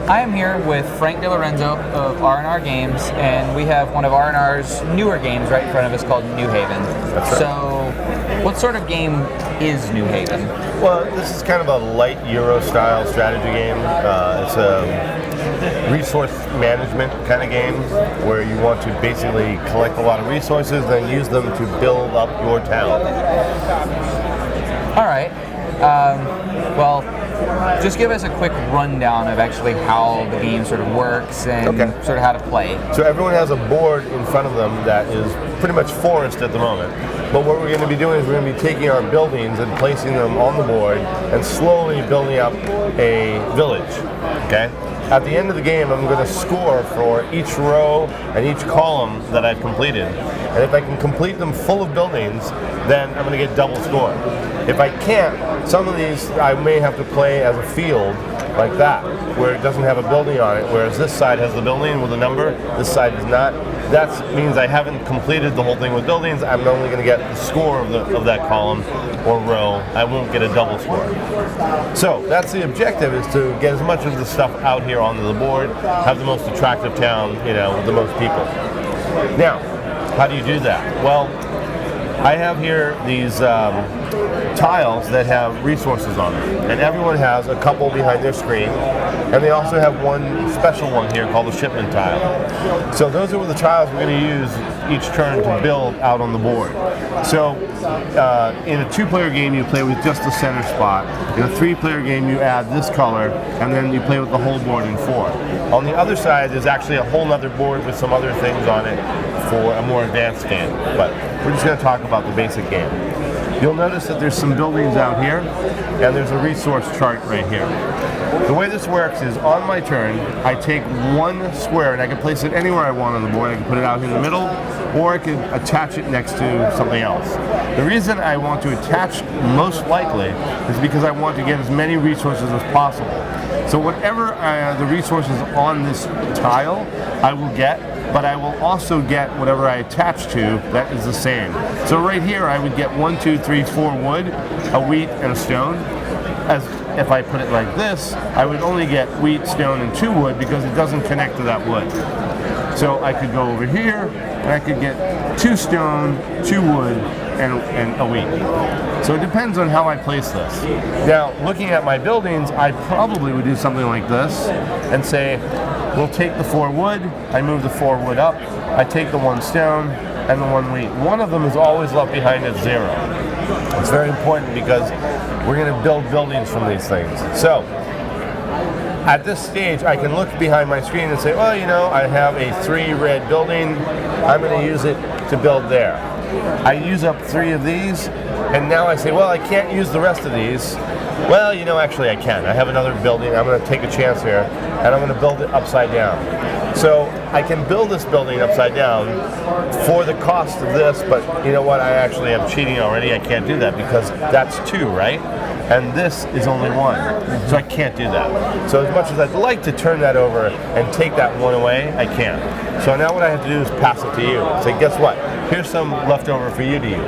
I am here with Frank DeLorenzo of R&R Games, and we have one of R&R's newer games right in front of us called New Haven. That's right. So, what sort of game is New Haven? Well, this is kind of a light Euro-style strategy game. It's a resource management kind of game where you want to basically collect a lot of resources and use them to build up your town. All right. Well, just give us a quick rundown of actually how the game sort of works and sort of how to play. So everyone has a board in front of them that is pretty much forest at the moment. But what we're going to be doing is we're going to be taking our buildings and placing them on the board and slowly building up a village. Okay? At the end of the game, I'm going to score for each row and each column that I've completed. And if I can complete them full of buildings, then I'm going to get double score. If I can't, some of these I may have to play as a field like that, where it doesn't have a building on it, whereas this side has the building with a number, this side does not. That means I haven't completed the whole thing with buildings. I'm only going to get the score of that column or row. I won't get a double score. So that's the objective, is to get as much of the stuff out here onto the board, have the most attractive town, with the most people. Now, how do you do that? Well, I have here these tiles that have resources on them, and everyone has a couple behind their screen, and they also have one special one here called the shipment tile. So those are the tiles we're going to use each turn to build out on the board. So in a two-player game, you play with just the center spot. In a three-player game, you add this color, and then you play with the whole board in four. On the other side, there's actually a whole other board with some other things on it for a more advanced game, but we're just going to talk about the basic game. You'll notice that there's some buildings out here, and there's a resource chart right here. The way this works is, on my turn, I take one square, and I can place it anywhere I want on the board. I can put it out in the middle, or I can attach it next to something else. The reason I want to attach most likely is because I want to get as many resources as possible. So whatever the resources on this tile, I will get, but I will also get whatever I attach to that is the same. So right here, I would get 1, 2, 3, 4 wood, a wheat, and a stone. As if I put it like this, I would only get wheat, stone, and 2 wood because it doesn't connect to that wood. So I could go over here, and I could get 2 stone, 2 wood, and a wheat. So it depends on how I place this. Now, looking at my buildings, I probably would do something like this and say, we'll take the 4 wood, I move the 4 wood up, I take the 1 stone and the 1 wheat. One of them is always left behind at 0. It's very important because we're going to build buildings from these things. So, at this stage, I can look behind my screen and say, well, I have a 3 red building, I'm going to use it to build there. I use up 3 of these, and now I say, well, I can't use the rest of these. Well, actually I can. I have another building. I'm going to take a chance here, and I'm going to build it upside down. So I can build this building upside down for the cost of this, but you know what? I actually am cheating already. I can't do that because that's 2, right? And this is only 1, so I can't do that. So as much as I'd like to turn that over and take that 1 away, I can't. So now what I have to do is pass it to you. Say, guess what? Here's some leftover for you to use.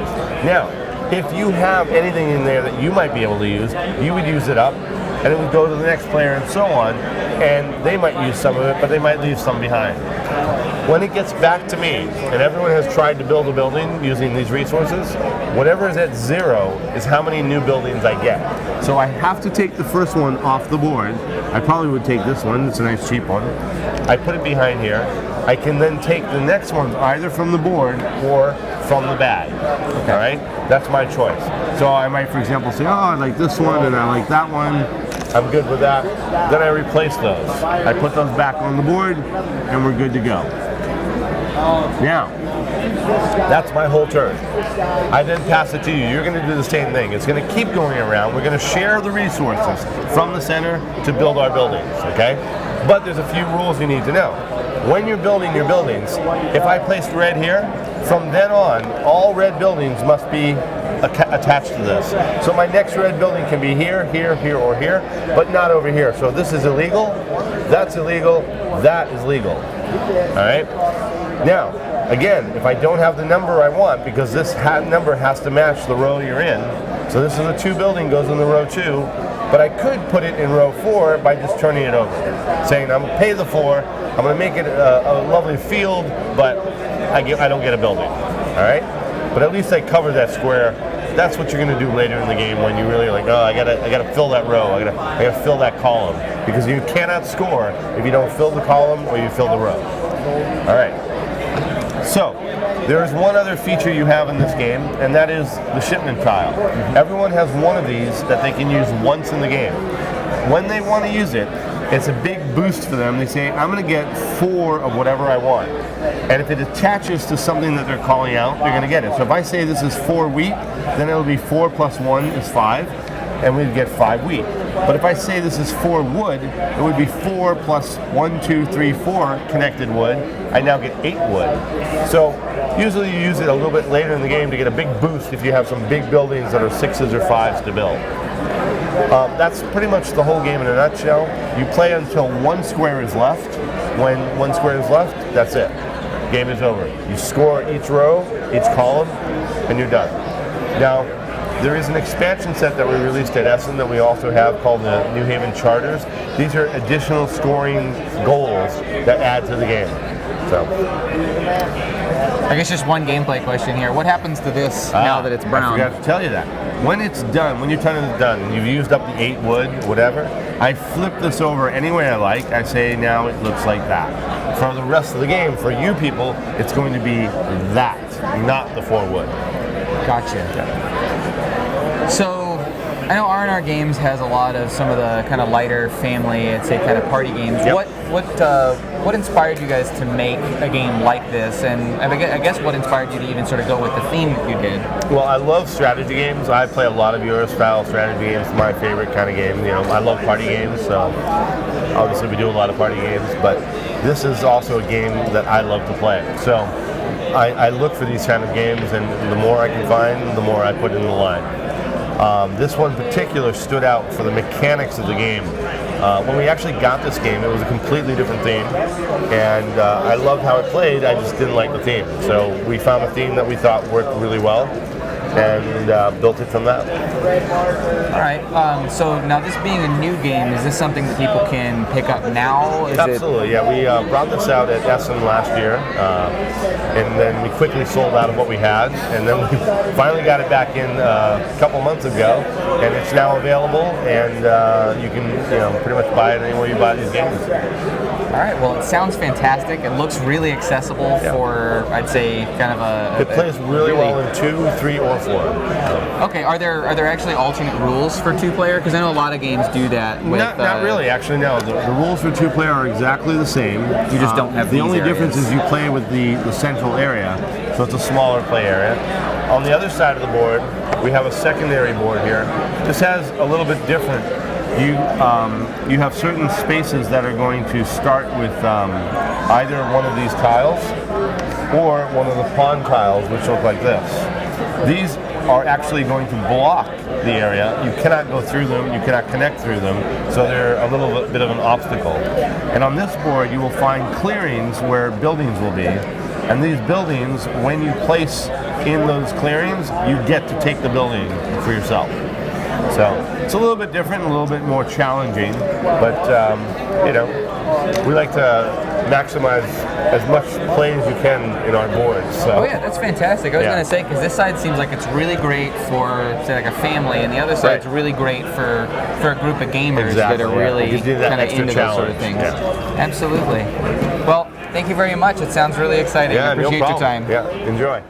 Now, if you have anything in there that you might be able to use, you would use it up, and it would go to the next player and so on, and they might use some of it, but they might leave some behind. When it gets back to me, and everyone has tried to build a building using these resources, whatever is at 0 is how many new buildings I get. So I have to take the first one off the board. I probably would take this one, it's a nice cheap one. I put it behind here. I can then take the next one either from the board or from the bag. Okay. All right? That's my choice. So I might, for example, say, oh, I like this one and I like that one. I'm good with that. Then I replace those. I put those back on the board and we're good to go. Now, that's my whole turn. I then pass it to you. You're going to do the same thing. It's going to keep going around. We're going to share the resources from the center to build our buildings, okay? But there's a few rules you need to know. When you're building your buildings, if I placed red here, from then on, all red buildings must be attached to this. So my next red building can be here, here, here, or here, but not over here. So this is illegal, that's illegal, that is legal. All right? Now, again, if I don't have the number I want, because this number has to match the row you're in, so this is a 2 building, goes in the row 2, But I could put it in row 4 by just turning it over, saying I'm gonna pay the 4, I'm gonna make it a lovely field, but I don't get a building. All right, but at least I cover that square. That's what you're gonna do later in the game when you really like, oh, I gotta fill that row, I gotta fill that column, because you cannot score if you don't fill the column or you fill the row. All right. So, there is one other feature you have in this game, and that is the shipment tile. Everyone has one of these that they can use once in the game. When they want to use it, it's a big boost for them. They say, I'm going to get 4 of whatever I want. And if it attaches to something that they're calling out, they're going to get it. So if I say this is 4 wheat, then it'll be 4 plus 1 is 5, and we'd get 5 wheat. But if I say this is 4 wood, it would be 4 plus 1, 2, 3, 4 connected wood. I now get 8 wood. So usually you use it a little bit later in the game to get a big boost if you have some big buildings that are 6s or 5s to build. That's pretty much the whole game in a nutshell. You play until 1 square is left. When 1 square is left, that's it. Game is over. You score each row, each column, and you're done. Now, there is an expansion set that we released at Essen that we also have called the New Haven Charters. These are additional scoring goals that add to the game. So, I guess just one gameplay question here. What happens to this now that it's brown? I forgot to tell you that. When it's done, when your turn is done, and you've used up the 8 wood, whatever, I flip this over any way I like. I say now it looks like that. For the rest of the game, for you people, it's going to be that, not the 4 wood. Gotcha. Yeah. So, I know R&R Games has a lot of some of the kind of lighter family, I'd say, kind of party games. Yep. What inspired you guys to make a game like this? And I guess what inspired you to even sort of go with the theme that you did? Well, I love strategy games. I play a lot of Euro-style strategy games. It's my favorite kind of game. You know, I love party games, so obviously we do a lot of party games. But this is also a game that I love to play. So I look for these kind of games, and the more I can find, the more I put in the line. This one in particular stood out for the mechanics of the game. When we actually got this game, it was a completely different theme, and I loved how it played. I just didn't like the theme. So we found a theme that we thought worked really well, and built it from that. All right. So now, this being a new game, is this something that people can pick up now? Absolutely. Yeah, we brought this out at Essen last year, and then we quickly sold out of what we had, and then we finally got it back in a couple months ago, and it's now available, and you can pretty much buy it anywhere you buy these games. All right. Well, it sounds fantastic. It looks really accessible for, I'd say, kind of a. It plays really well in 2, 3, or 4. Okay. Are there actually alternate rules for 2-player? Because I know a lot of games do that. With, not really. Actually, no. The rules for 2-player are exactly the same. You just don't have the only areas. difference is you play with the central area, so it's a smaller play area. On the other side of the board, we have a secondary board here. This has a little bit different. You have certain spaces that are going to start with either one of these tiles or one of the pawn tiles, which look like this. These are actually going to block the area. You cannot go through them, you cannot connect through them, so they're a little bit of an obstacle. And on this board, you will find clearings where buildings will be. And these buildings, when you place in those clearings, you get to take the building for yourself. So it's a little bit different, a little bit more challenging, but we like to maximize as much play as you can in our boards. So. Oh yeah, that's fantastic. I was going to say, because this side seems like it's really great for, say, like a family, and the other side's really great for a group of gamers that are really kind of into those sort of things. Yeah. Absolutely. Well, thank you very much. It sounds really exciting. Yeah, I appreciate your time. Yeah, enjoy.